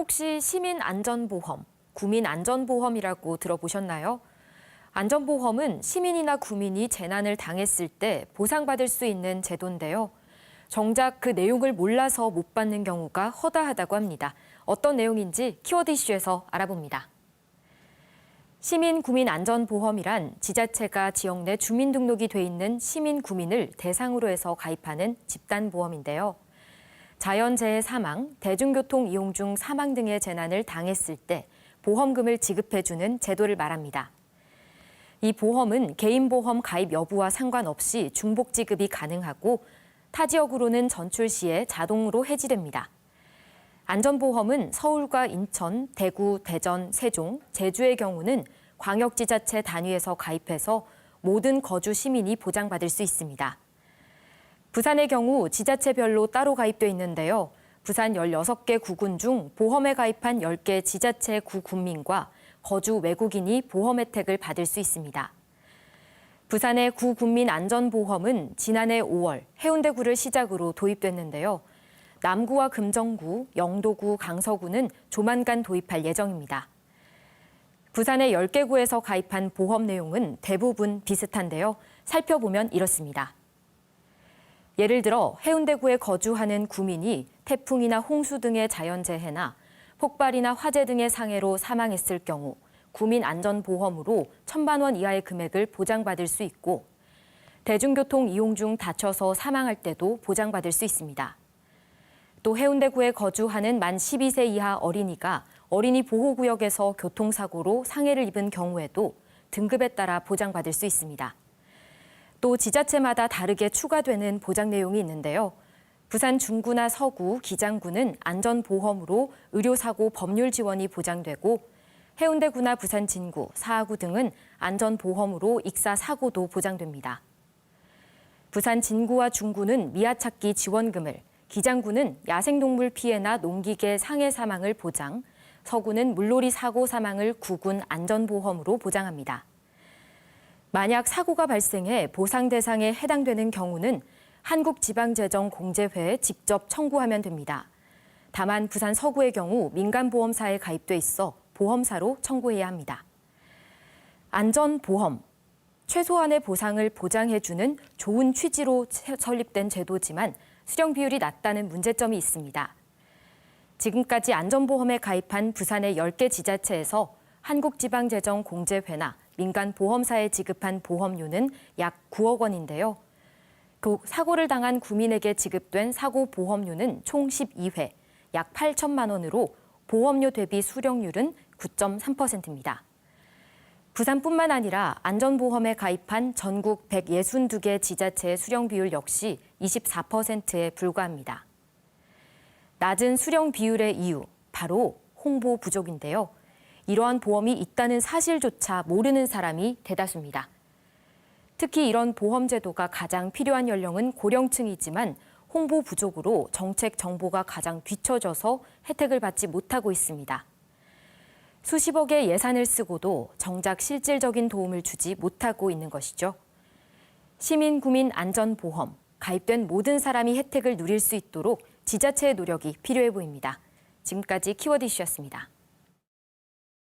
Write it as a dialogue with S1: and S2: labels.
S1: 혹시 시민안전보험, 구민안전보험이라고 들어보셨나요? 안전보험은 시민이나 구민이 재난을 당했을 때 보상받을 수 있는 제도인데요. 정작 그 내용을 몰라서 못 받는 경우가 허다하다고 합니다. 어떤 내용인지 키워드 이슈에서 알아봅니다. 시민구민안전보험이란 지자체가 지역 내 주민등록이 돼 있는 시민, 구민을 대상으로 해서 가입하는 집단보험인데요. 자연재해 사망, 대중교통 이용 중 사망 등의 재난을 당했을 때 보험금을 지급해주는 제도를 말합니다. 이 보험은 개인보험 가입 여부와 상관없이 중복 지급이 가능하고 타 지역으로는 전출 시에 자동으로 해지됩니다. 안전보험은 서울과 인천, 대구, 대전, 세종, 제주의 경우는 광역지자체 단위에서 가입해서 모든 거주 시민이 보장받을 수 있습니다. 부산의 경우 지자체별로 따로 가입돼 있는데요. 부산 16개 구군 중 보험에 가입한 10개 지자체 구 군민과 거주 외국인이 보험 혜택을 받을 수 있습니다. 부산의 구군민안전보험은 지난해 5월 해운대구를 시작으로 도입됐는데요. 남구와 금정구, 영도구, 강서구는 조만간 도입할 예정입니다. 부산의 10개 구에서 가입한 보험 내용은 대부분 비슷한데요. 살펴보면 이렇습니다. 예를 들어 해운대구에 거주하는 구민이 태풍이나 홍수 등의 자연재해나 폭발이나 화재 등의 상해로 사망했을 경우 구민안전보험으로 1,000만 원 이하의 금액을 보장받을 수 있고 대중교통 이용 중 다쳐서 사망할 때도 보장받을 수 있습니다. 또 해운대구에 거주하는 만 12세 이하 어린이가 어린이 보호구역에서 교통사고로 상해를 입은 경우에도 등급에 따라 보장받을 수 있습니다. 또 지자체마다 다르게 추가되는 보장 내용이 있는데요. 부산 중구나 서구, 기장구는 안전보험으로 의료사고 법률 지원이 보장되고 해운대구나 부산 진구, 사하구 등은 안전보험으로 익사사고도 보장됩니다. 부산 진구와 중구는 미아찾기 지원금을, 기장구는 야생동물 피해나 농기계 상해 사망을 보장, 서구는 물놀이 사고 사망을 구군 안전보험으로 보장합니다. 만약 사고가 발생해 보상 대상에 해당되는 경우는 한국지방재정공제회에 직접 청구하면 됩니다. 다만 부산 서구의 경우 민간보험사에 가입돼 있어 보험사로 청구해야 합니다. 안전보험, 최소한의 보상을 보장해주는 좋은 취지로 설립된 제도지만 수령 비율이 낮다는 문제점이 있습니다. 지금까지 안전보험에 가입한 부산의 10개 지자체에서 한국지방재정공제회나 민간보험사에 지급한 보험료는 약 9억 원인데요. 사고를 당한 구민에게 지급된 사고보험료는 총 12회, 약 8천만 원으로 보험료 대비 수령률은 9.3%입니다. 부산뿐만 아니라 안전보험에 가입한 전국 162개 지자체의 수령 비율 역시 24%에 불과합니다. 낮은 수령 비율의 이유, 바로 홍보 부족인데요. 이러한 보험이 있다는 사실조차 모르는 사람이 대다수입니다. 특히 이런 보험 제도가 가장 필요한 연령은 고령층이지만 홍보 부족으로 정책 정보가 가장 뒤처져서 혜택을 받지 못하고 있습니다. 수십억의 예산을 쓰고도 정작 실질적인 도움을 주지 못하고 있는 것이죠. 시민구민안전보험, 가입된 모든 사람이 혜택을 누릴 수 있도록 지자체의 노력이 필요해 보입니다. 지금까지 키워드 이슈였습니다.